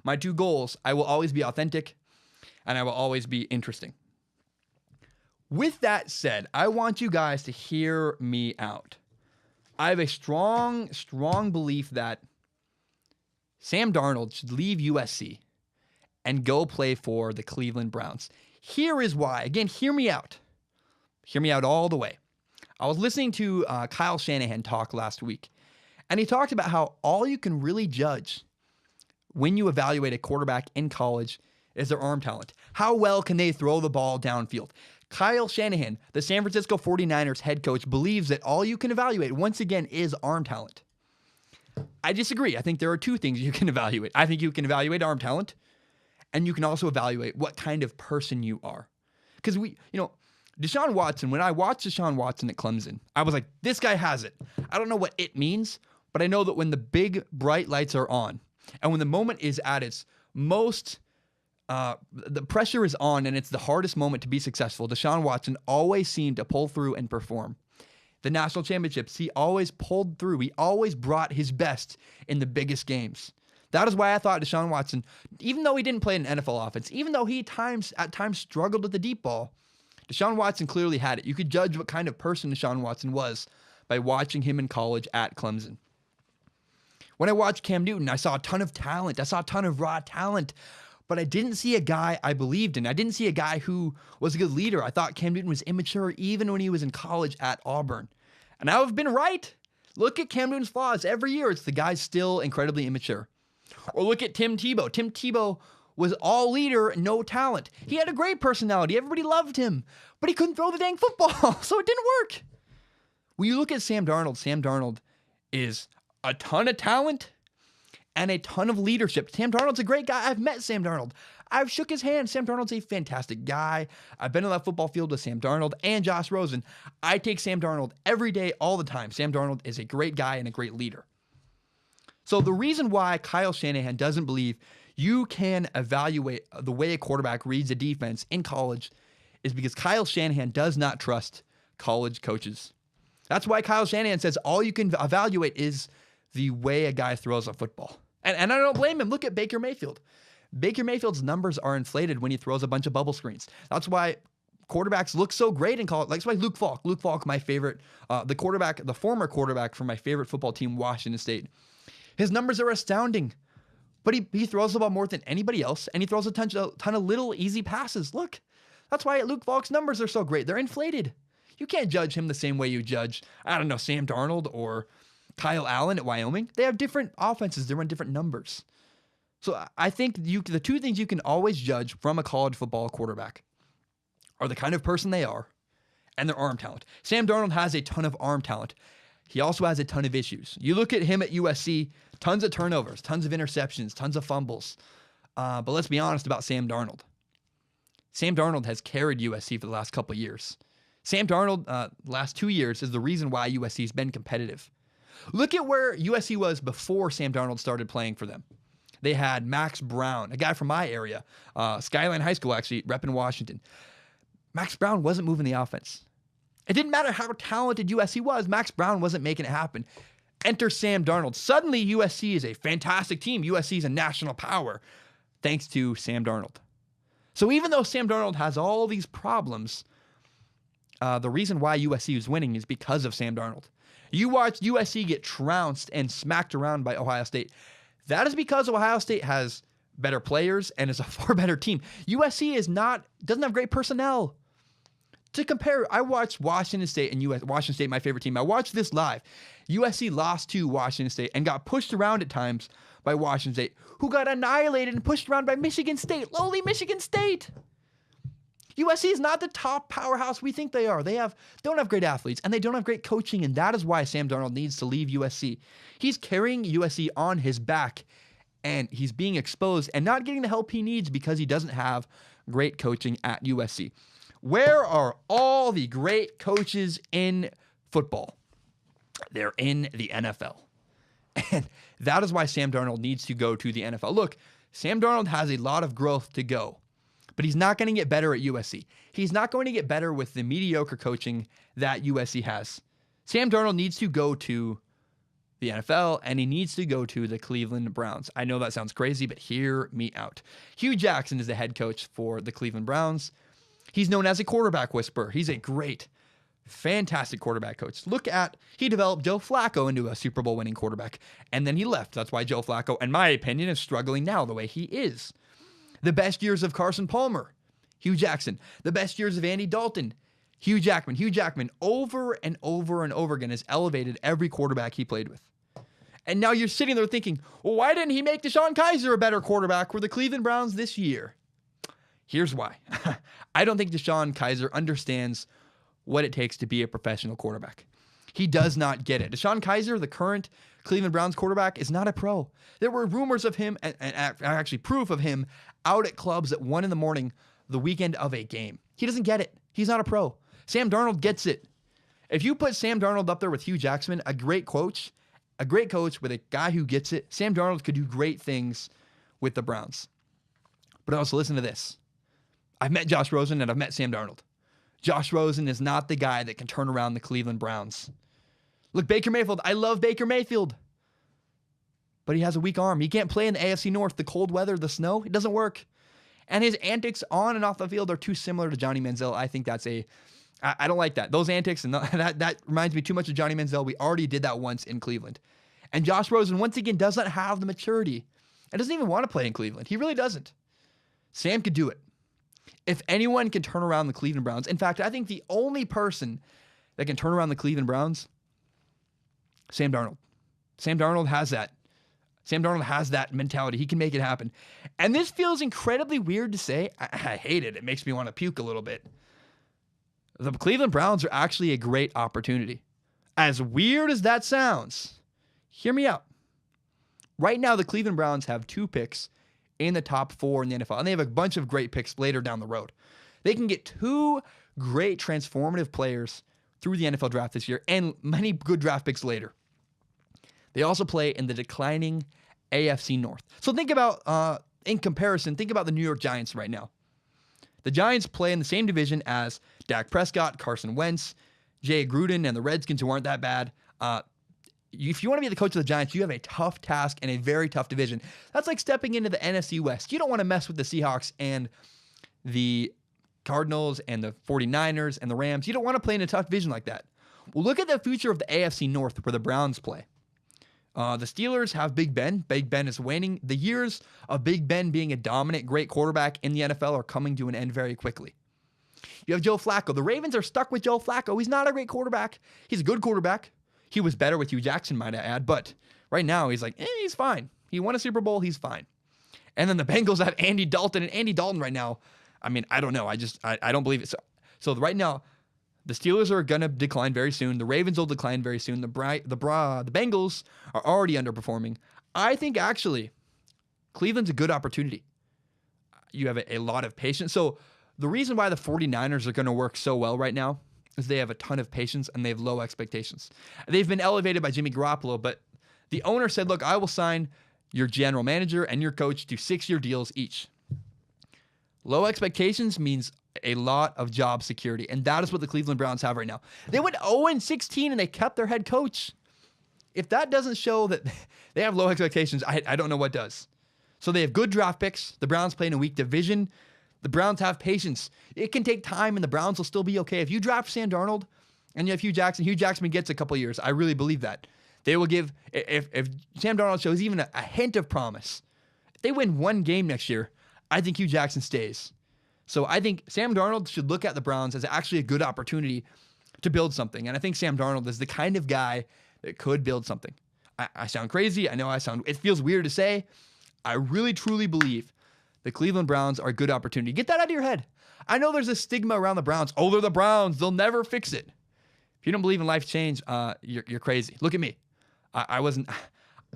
My two goals, I will always be authentic and I will always be interesting. With that said, I want you guys to hear me out. I have a strong belief that Sam Darnold should leave USC and go play for the Cleveland Browns. Here is why. Again, hear me out. Hear me out all the way. I was listening to Kyle Shanahan talk last week, and he talked about how all you can really judge when you evaluate a quarterback in college is their arm talent. How well can they throw the ball downfield? Kyle Shanahan, the San Francisco 49ers head coach, believes that all you can evaluate, once again, is arm talent. I disagree. I think there are two things you can evaluate. I think you can evaluate arm talent, and you can also evaluate what kind of person you are. Because Deshaun Watson, when I watched Deshaun Watson at Clemson, I was like, this guy has it. I don't know what it means, but I know that when the big, bright lights are on, and when the moment is at its most, the pressure is on, and it's the hardest moment to be successful, Deshaun Watson always seemed to pull through and perform. The national championships, he always pulled through. He always brought his best in the biggest games. That is why I thought Deshaun Watson, even though he didn't play in an NFL offense, even though he at times struggled with the deep ball, Deshaun Watson clearly had it. You could judge what kind of person Deshaun Watson was by watching him in college at Clemson. When I watched Cam Newton, I saw a ton of talent. I saw a ton of raw talent, but I didn't see a guy I believed in. I didn't see a guy who was a good leader. I thought Cam Newton was immature even when he was in college at Auburn. And I've been right. Look at Cam Newton's flaws. Every year, it's the guy's still incredibly immature. Or look at Tim Tebow. Tim Tebow was all leader, no talent. He had a great personality. Everybody loved him, but he couldn't throw the dang football, so it didn't work. When you look at Sam Darnold is a ton of talent and a ton of leadership. Sam Darnold's a great guy. I've met Sam Darnold. I've shook his hand. Sam Darnold's a fantastic guy. I've been on that football field with Sam Darnold and Josh Rosen. I take Sam Darnold every day, all the time. Sam Darnold is a great guy and a great leader. So the reason why Kyle Shanahan doesn't believe you can evaluate the way a quarterback reads a defense in college is because Kyle Shanahan does not trust college coaches. That's why Kyle Shanahan says all you can evaluate is the way a guy throws a football. And I don't blame him. Look at Baker Mayfield. Baker Mayfield's numbers are inflated when he throws a bunch of bubble screens. That's why quarterbacks look so great in college. Like, that's why Luke Falk, my favorite, the former quarterback for my favorite football team, Washington State. His numbers are astounding, but he throws the ball more than anybody else, and he throws a ton of little easy passes. Look, that's why Luke Falk's numbers are so great. They're inflated. You can't judge him the same way you judge, Sam Darnold or Kyle Allen at Wyoming. They have different offenses. They run different numbers. So I think the two things you can always judge from a college football quarterback are the kind of person they are and their arm talent. Sam Darnold has a ton of arm talent. He also has a ton of issues. You look at him at USC, tons of turnovers, tons of interceptions, tons of fumbles. But let's be honest about Sam Darnold. Sam Darnold has carried USC for the last couple of years. Sam Darnold, last 2 years, is the reason why USC has been competitive. Look at where USC was before Sam Darnold started playing for them. They had Max Brown, a guy from my area, Skyline High School, actually, rep in Washington. Max Brown wasn't moving the offense. It didn't matter how talented USC was. Max Brown wasn't making it happen. Enter Sam Darnold. Suddenly, USC is a fantastic team. USC is a national power, thanks to Sam Darnold. So even though Sam Darnold has all these problems, the reason why USC is winning is because of Sam Darnold. You watch USC get trounced and smacked around by Ohio State. That is because Ohio State has better players and is a far better team. USC doesn't have great personnel. To compare, I watched Washington State and Washington State, my favorite team. I watched this live. USC lost to Washington State and got pushed around at times by Washington State, who got annihilated and pushed around by Michigan State, lowly Michigan State. USC is not the top powerhouse we think they are. They don't have great athletes, and they don't have great coaching, and that is why Sam Darnold needs to leave USC. He's carrying USC on his back, and he's being exposed and not getting the help he needs because he doesn't have great coaching at USC. Where are all the great coaches in football? They're in the NFL. And that is why Sam Darnold needs to go to the NFL. Look, Sam Darnold has a lot of growth to go, but he's not going to get better at USC. He's not going to get better with the mediocre coaching that USC has. Sam Darnold needs to go to the NFL, and he needs to go to the Cleveland Browns. I know that sounds crazy, but hear me out. Hugh Jackson is the head coach for the Cleveland Browns. He's known as a quarterback whisperer. He's a great, fantastic quarterback coach. He developed Joe Flacco into a Super Bowl winning quarterback, and then he left. That's why Joe Flacco, in my opinion, is struggling now the way he is. The best years of Carson Palmer, Hugh Jackson. The best years of Andy Dalton, Hugh Jackman. Hugh Jackman over and over and over again has elevated every quarterback he played with. And now you're sitting there thinking, well, why didn't he make DeShone Kizer a better quarterback for the Cleveland Browns this year? Here's why. I don't think DeShone Kizer understands what it takes to be a professional quarterback. He does not get it. DeShone Kizer, the current Cleveland Browns quarterback, is not a pro. There were rumors of him, and actually proof of him, out at clubs at 1 a.m. the weekend of a game. He doesn't get it. He's not a pro. Sam Darnold gets it. If you put Sam Darnold up there with Hugh Jackson, a great coach with a guy who gets it, Sam Darnold could do great things with the Browns. But also listen to this. I've met Josh Rosen and I've met Sam Darnold. Josh Rosen is not the guy that can turn around the Cleveland Browns. Look, Baker Mayfield, I love Baker Mayfield. But he has a weak arm. He can't play in the AFC North. The cold weather, the snow, it doesn't work. And his antics on and off the field are too similar to Johnny Manziel. I think I don't like that. Those antics, and that reminds me too much of Johnny Manziel. We already did that once in Cleveland. And Josh Rosen, once again, does not have the maturity and doesn't even want to play in Cleveland. He really doesn't. Sam could do it. If anyone can turn around the Cleveland Browns, in fact, I think the only person that can turn around the Cleveland Browns, Sam Darnold. Sam Darnold has that. Sam Darnold has that mentality. He can make it happen. And this feels incredibly weird to say. I hate it. It makes me want to puke a little bit. The Cleveland Browns are actually a great opportunity. As weird as that sounds, hear me out. Right now, the Cleveland Browns have 2 picks in the top 4 in the NFL, and they have a bunch of great picks later down the road. They can get 2 great transformative players through the NFL draft this year and many good draft picks later. They also play in the declining AFC North. So think about, in comparison, think about the New York Giants right now. The Giants play in the same division as Dak Prescott, Carson Wentz, Jay Gruden, and the Redskins, who aren't that bad. If you want to be the coach of the Giants, you have a tough task and a very tough division. That's like stepping into the NFC West. You don't want to mess with the Seahawks and the Cardinals and the 49ers and the Rams. You don't want to play in a tough division like that. Well, look at the future of the AFC North where the Browns play. The Steelers have Big Ben. Big Ben is waning. The years of Big Ben being a dominant, great quarterback in the NFL are coming to an end very quickly. You have Joe Flacco. The Ravens are stuck with Joe Flacco. He's not a great quarterback. He's a good quarterback. He was better with Hugh Jackson, might I add. But right now, he's like, he's fine. He won a Super Bowl. He's fine. And then the Bengals have Andy Dalton. And Andy Dalton right now, I mean, I don't know. I don't believe it. So right now, the Steelers are going to decline very soon. The Ravens will decline very soon. The Bengals are already underperforming. I think, actually, Cleveland's a good opportunity. You have a lot of patience. So the reason why the 49ers are going to work so well right now is they have a ton of patience and they have low expectations. They've been elevated by Jimmy Garoppolo, but the owner said, look, I will sign your general manager and your coach to 6-year deals each. Low expectations means a lot of job security, and that is what the Cleveland Browns have right now. They went 0-16 and they kept their head coach. If that doesn't show that they have low expectations, I don't know what does. So they have good draft picks. The Browns play in a weak division. The Browns have patience. It can take time, and the Browns will still be okay. If you draft Sam Darnold and you have Hugh Jackson gets a couple years. I really believe that. They will give, if Sam Darnold shows even a hint of promise, if they win 1 game next year, I think Hugh Jackson stays. So I think Sam Darnold should look at the Browns as actually a good opportunity to build something. And I think Sam Darnold is the kind of guy that could build something. I sound crazy. I know it feels weird to say. I really, truly believe the Cleveland Browns are a good opportunity. Get that out of your head. I know there's a stigma around the Browns. Oh, they're the Browns. They'll never fix it. If you don't believe in life change, you're crazy. Look at me. I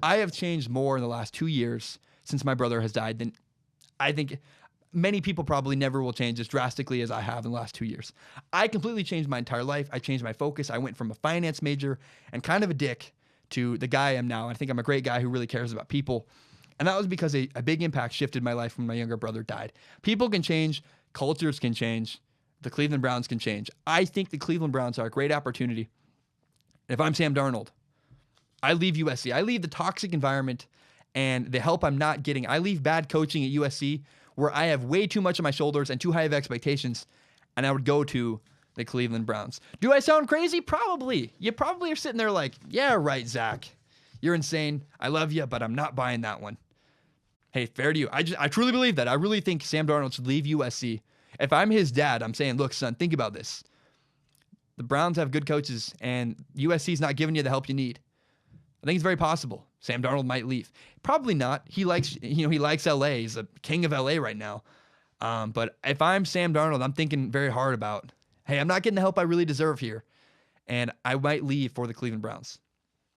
have changed more in the last 2 years since my brother has died than I think many people probably never will change as drastically as I have in the last 2 years. I completely changed my entire life. I changed my focus. I went from a finance major and kind of a dick to the guy I am now. I think I'm a great guy who really cares about people. And that was because a big impact shifted my life when my younger brother died. People can change. Cultures can change. The Cleveland Browns can change. I think the Cleveland Browns are a great opportunity. If I'm Sam Darnold, I leave USC. I leave the toxic environment and the help I'm not getting. I leave bad coaching at USC where I have way too much on my shoulders and too high of expectations, and I would go to the Cleveland Browns. Do I sound crazy? Probably. You probably are sitting there like, yeah, right, Zach. You're insane. I love you, but I'm not buying that one. Hey, fair to you. I truly believe that. I really think Sam Darnold should leave USC. If I'm his dad, I'm saying, look, son, think about this. The Browns have good coaches, and USC's not giving you the help you need. I think it's very possible Sam Darnold might leave. Probably not. He likes LA. He's the king of LA right now. But if I'm Sam Darnold, I'm thinking very hard about, hey, I'm not getting the help I really deserve here, and I might leave for the Cleveland Browns.